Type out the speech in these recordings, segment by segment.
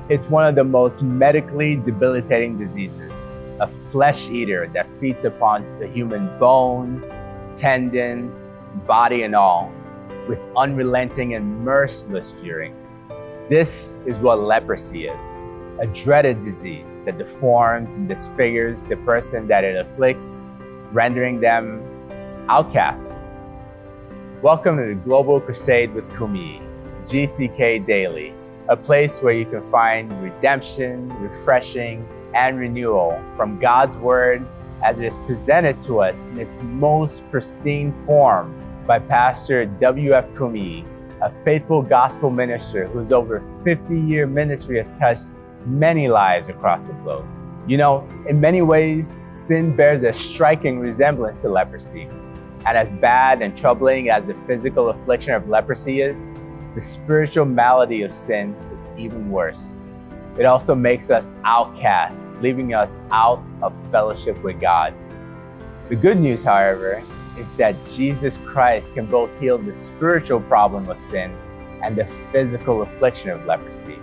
It's one of the most medically debilitating diseases, a flesh eater that feeds upon the human bone, tendon, body and all, with unrelenting and merciless fury. This is what leprosy is, a dreaded disease that deforms and disfigures the person that it afflicts, rendering outcasts. Welcome to the Global Crusade with Kumi, GCK Daily, a place where you can find redemption, refreshing, and renewal from God's Word as it is presented to us in its most pristine form by Pastor W.F. Kumi, a faithful gospel minister whose over 50-year ministry has touched many lives across the globe. You know, in many ways, sin bears a striking resemblance to leprosy. And as bad and troubling as the physical affliction of leprosy is, the spiritual malady of sin is even worse. It also makes us outcasts, leaving us out of fellowship with God. The good news, however, is that Jesus Christ can both heal the spiritual problem of sin and the physical affliction of leprosy.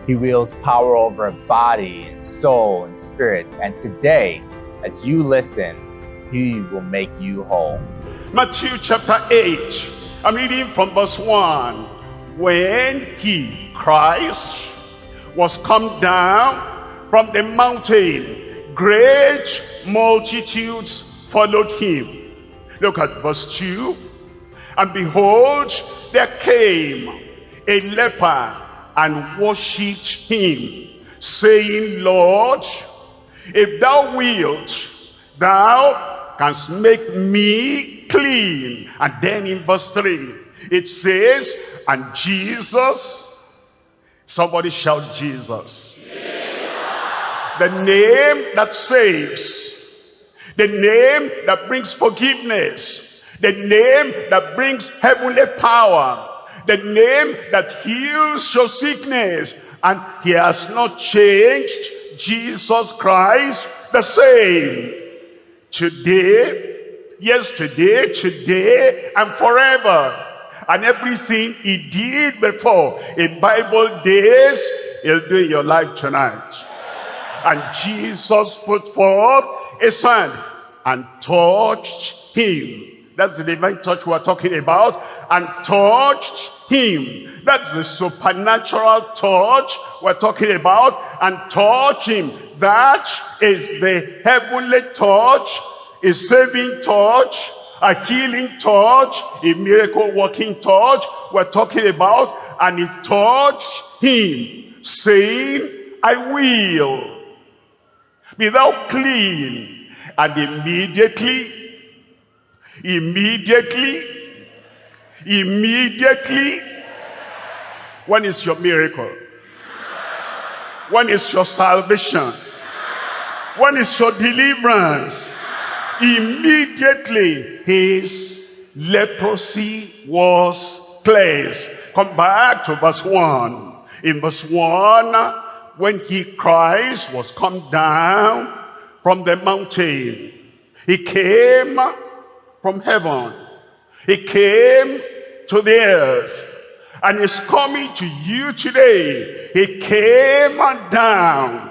He wields power over body and soul and spirit, and today, as you listen, He will make you whole. Matthew chapter 8, I'm reading from verse 1. When He, Christ, was come down from the mountain, great multitudes followed Him. Look at verse 2. And behold, there came a leper and worshipped Him, saying, Lord, if thou wilt, thou canst make me clean. And then in verse 3, it says, and Jesus, somebody shout Jesus. The name that saves, the name that brings forgiveness, the name that brings heavenly power, the name that heals your sickness. And He has not changed. Jesus Christ the same. Today, yesterday, today, and forever. And everything He did before in Bible days, He'll do in your life tonight. And Jesus put forth His hand and touched him. That's the divine touch we're talking about. And touched him. That's the supernatural touch we're talking about. And touch him. That is the heavenly touch, a saving touch, a healing touch, a miracle working touch we're talking about. And He touched him, saying, I will be thou clean. And immediately, when is your miracle? When is your salvation? When is your deliverance? Immediately his leprosy was cleansed. Come back to verse 1. In verse 1, when He, Christ, was come down from the mountain, He came from heaven. He came to the earth. And He's coming to you today. He came down.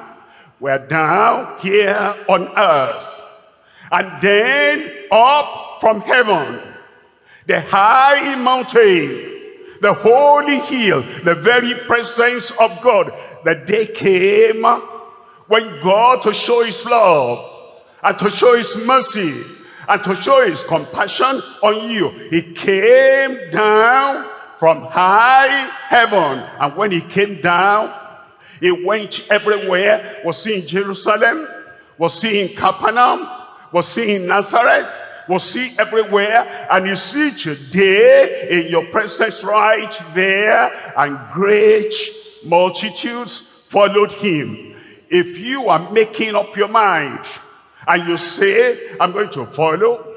We're down here on earth. And then up from heaven, the high mountain, the holy hill, the very presence of God. The day came when God, to show His love and to show His mercy and to show His compassion on you, He came down from high heaven. And when He came down, He went everywhere. Was He in Jerusalem? Was He in Capernaum? Was He in Nazareth? Was He everywhere? And you see today in your presence right there, and great multitudes followed Him. If you are making up your mind and you say, I'm going to follow,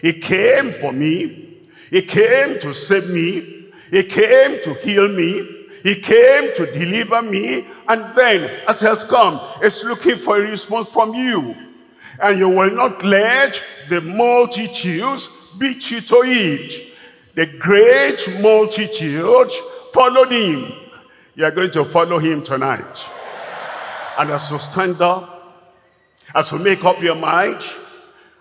He came for me, He came to save me, He came to heal me, He came to deliver me, and then as He has come, it's looking for a response from you. And you will not let the multitudes beat you to it. The great multitude followed Him. You are going to follow him tonight. And as you stand up, as you make up your mind,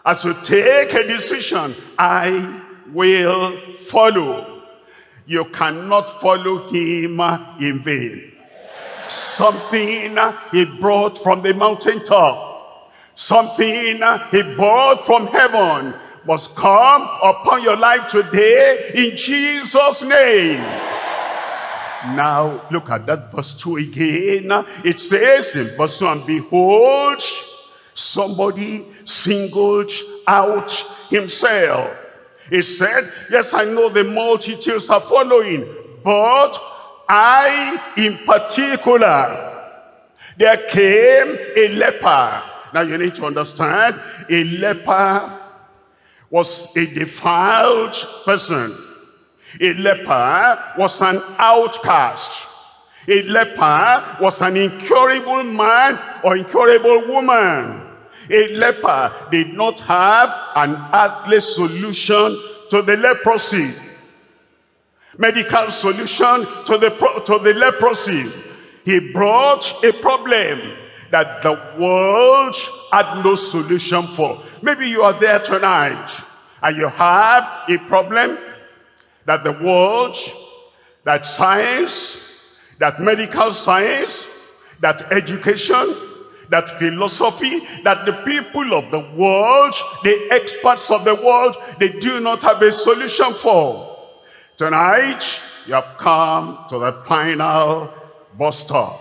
as you take a decision, I will follow. You cannot follow him in vain. Something he brought from the mountaintop, something he brought from heaven must come upon your life today in Jesus' name. Now look at that verse 2 again. It says in verse 1, behold, somebody singled out himself. He said, yes, I know the multitudes are following, but I in particular, there came a leper. Now you need to understand, a leper was a defiled person. A leper was an outcast. A leper was an incurable man or incurable woman. A leper did not have an earthly solution to the leprosy. Medical solution to the leprosy. He brought a problem that the world had no solution for. Maybe you are there tonight and you have a problem that the world, that science, that medical science, that education, that philosophy, that the people of the world, the experts of the world, they do not have a solution for. Tonight, you have come to the final bus stop.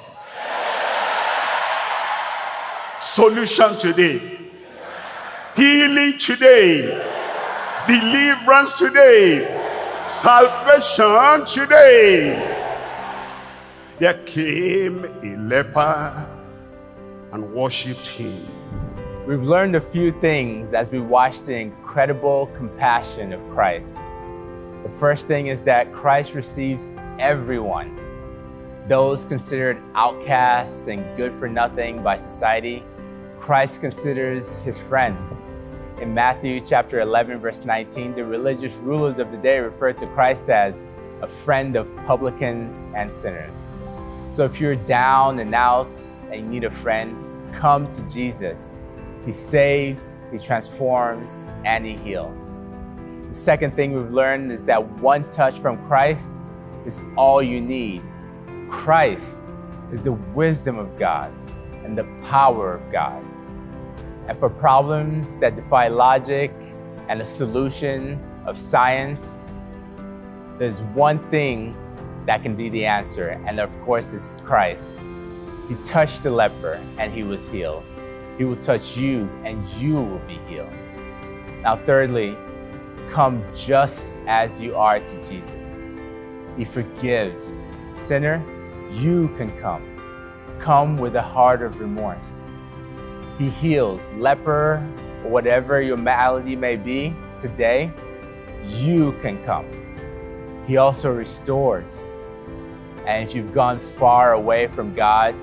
Solution today. Healing today. Deliverance today. Salvation today. There came a leper and worshipped him. We've learned a few things as we watched the incredible compassion of Christ. The first thing is that Christ receives everyone. Those considered outcasts and good for nothing by society, Christ considers his friends. In Matthew chapter 11, verse 19, the religious rulers of the day referred to Christ as a friend of publicans and sinners. So if you're down and out and you need a friend, come to Jesus. He saves, he transforms, and he heals. The second thing we've learned is that one touch from Christ is all you need. Christ is the wisdom of God and the power of God. And for problems that defy logic and the solution of science, there's one thing that can be the answer, and of course it's Christ. He touched the leper and he was healed. He will touch you and you will be healed. Now thirdly, come just as you are to Jesus. He forgives. Sinner, you can come. Come with a heart of remorse. He heals. Leper, or whatever your malady may be today, you can come. He also restores. And if you've gone far away from God,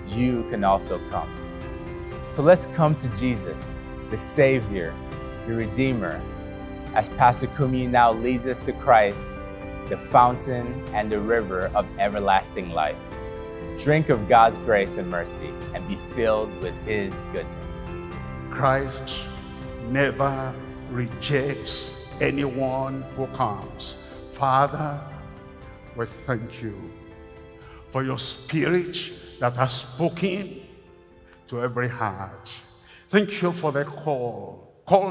you can also come. So let's come to Jesus, the Savior, the Redeemer, as Pastor Kumi now leads us to Christ, the fountain and the river of everlasting life. Drink of God's grace and mercy and be filled with his goodness. Christ never rejects anyone who comes. Father, we thank you for your Spirit that has spoken to every heart. Thank you for the call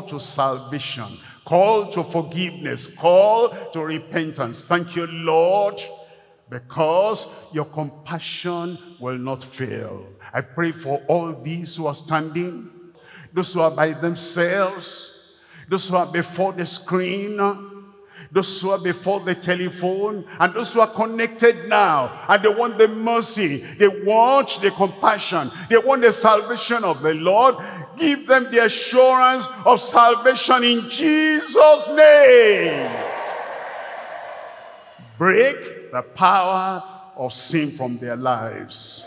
to salvation, call to forgiveness, call to repentance. Thank you, Lord, because your compassion will not fail. I pray for all these who are standing, those who are by themselves, those who are before the screen, those who are before the telephone, and those who are connected now, and they want the mercy, they want the compassion, they want the salvation of the Lord. Give them the assurance of salvation in Jesus' name. Break the power of sin from their lives.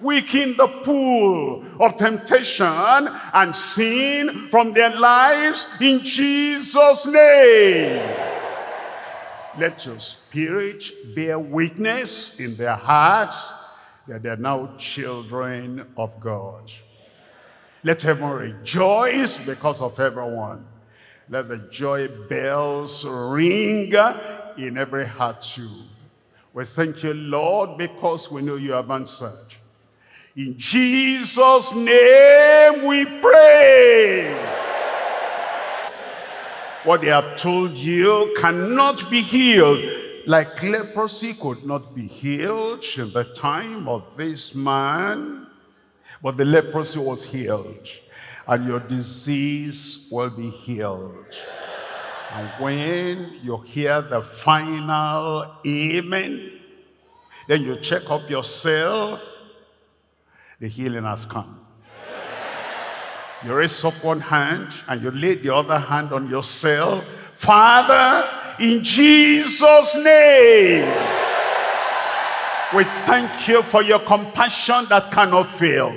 Weaken the pull of temptation and sin from their lives in Jesus' name. let your spirit bear witness in their hearts that they are now children of God. Let heaven rejoice because of everyone. Let the joy bells ring in every heart too. We thank you, Lord, because we know you have answered. In Jesus' name we pray. What they have told you cannot be healed, like leprosy could not be healed in the time of this man, but the leprosy was healed, and your disease will be healed. And when you hear the final amen, then you check up yourself. The healing has come. You raise up one hand and you lay the other hand on yourself. Father, in Jesus' name, we thank you for your compassion that cannot fail,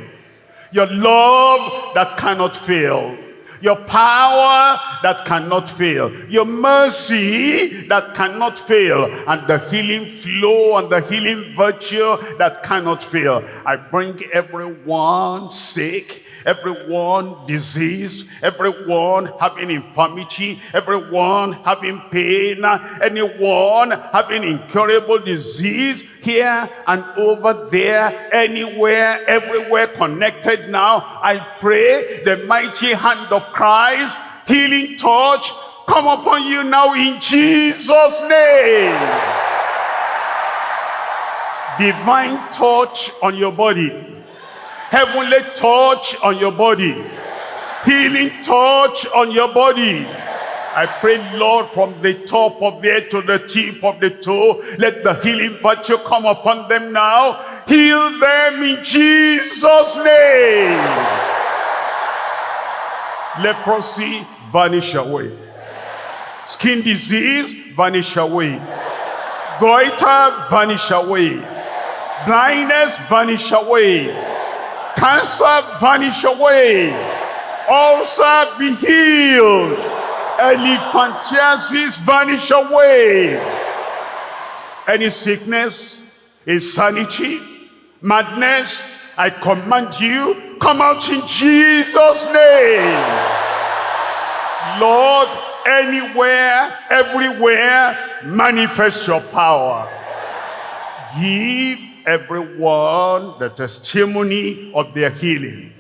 your love that cannot fail, your power that cannot fail, your mercy that cannot fail, and the healing flow and the healing virtue that cannot fail. I bring everyone sick, everyone diseased, everyone having infirmity, everyone having pain, anyone having incurable disease here and over there, anywhere, everywhere connected now. I pray the mighty hand of Christ, healing touch, come upon you now in Jesus' name. Divine touch on your body. Heavenly touch on your body. Healing touch on your body. I pray, Lord, from the top of the head to the tip of the toe, let the healing virtue come upon them now. Heal them in Jesus' name. Leprosy, vanish away. Skin disease, vanish away. Goiter, vanish away. Blindness, vanish away. Cancer, vanish away. Ulcer, be healed. Elephantiasis, vanish away. Any sickness, insanity, madness, I command you, come out in Jesus' name. Lord, anywhere, everywhere, manifest your power. Give everyone the testimony of their healing,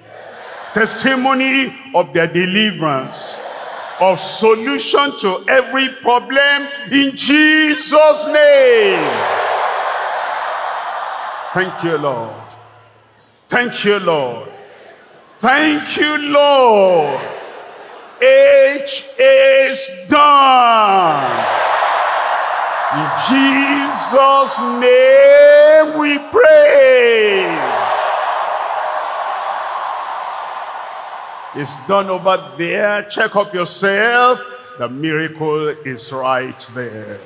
testimony of their deliverance, of solution to every problem in Jesus' name. Thank you, Lord. Thank you, Lord. Thank you, Lord. It is done. In Jesus' name we pray. It's done over there. Check up yourself. The miracle is right there.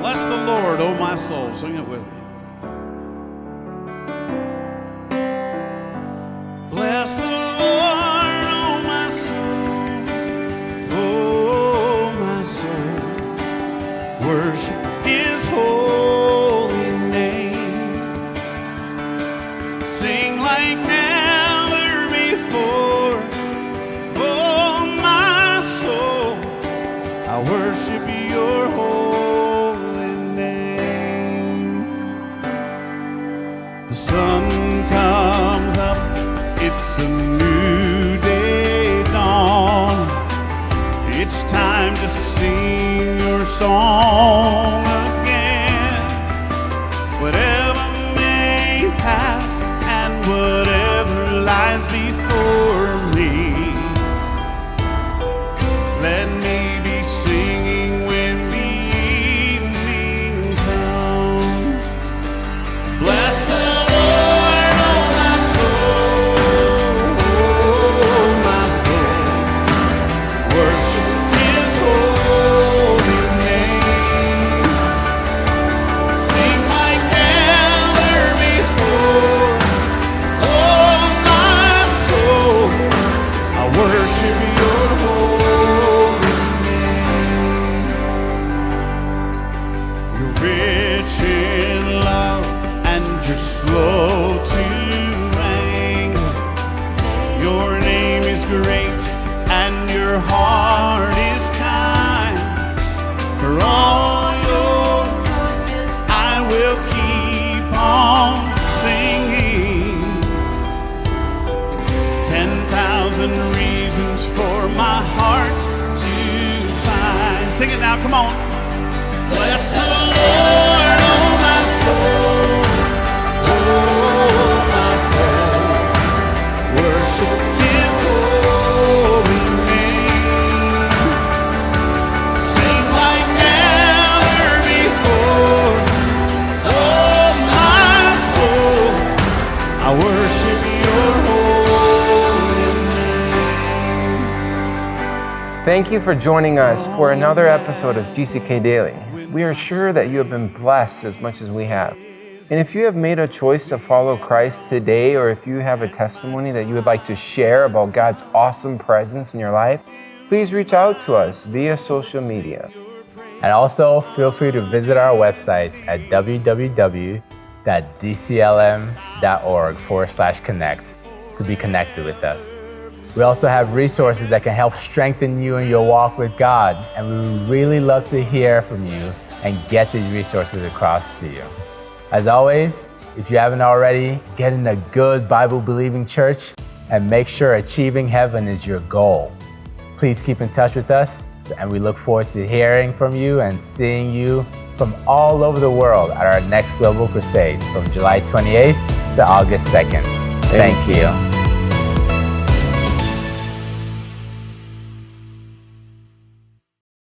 Bless the Lord, O my soul. Sing it with me. Bless the Lord, O my soul. O my soul. Worship His holy name. Sing like never before. Oh my soul, I worship your holy name. The sun comes up, it's a new day dawn. It's time to sing your song again. Whatever may pass and whatever lies before me, let me be singing when the evening comes. Bless the Lord, oh my soul, oh my soul. Worship His holy name. Sing like never before. Oh my great and your heart is kind. For all your goodness, I will keep on singing. 10,000 reasons for my heart to find. Sing it now, come on. Bless the Lord, oh my soul, oh my soul. Worship His holy name. Sing like never before, oh my soul. I worship Your holy name. Thank you for joining us for another episode of GCK Daily. We are sure that you have been blessed as much as we have. And if you have made a choice to follow Christ today, or if you have a testimony that you would like to share about God's awesome presence in your life, please reach out to us via social media. And also feel free to visit our website at www.dclm.org/connect to be connected with us. We also have resources that can help strengthen you in your walk with God, and we would really love to hear from you and get these resources across to you. As always, if you haven't already, get in a good Bible-believing church and make sure achieving heaven is your goal. Please keep in touch with us, and we look forward to hearing from you and seeing you from all over the world at our next Global Crusade from July 28th to August 2nd. Thank you.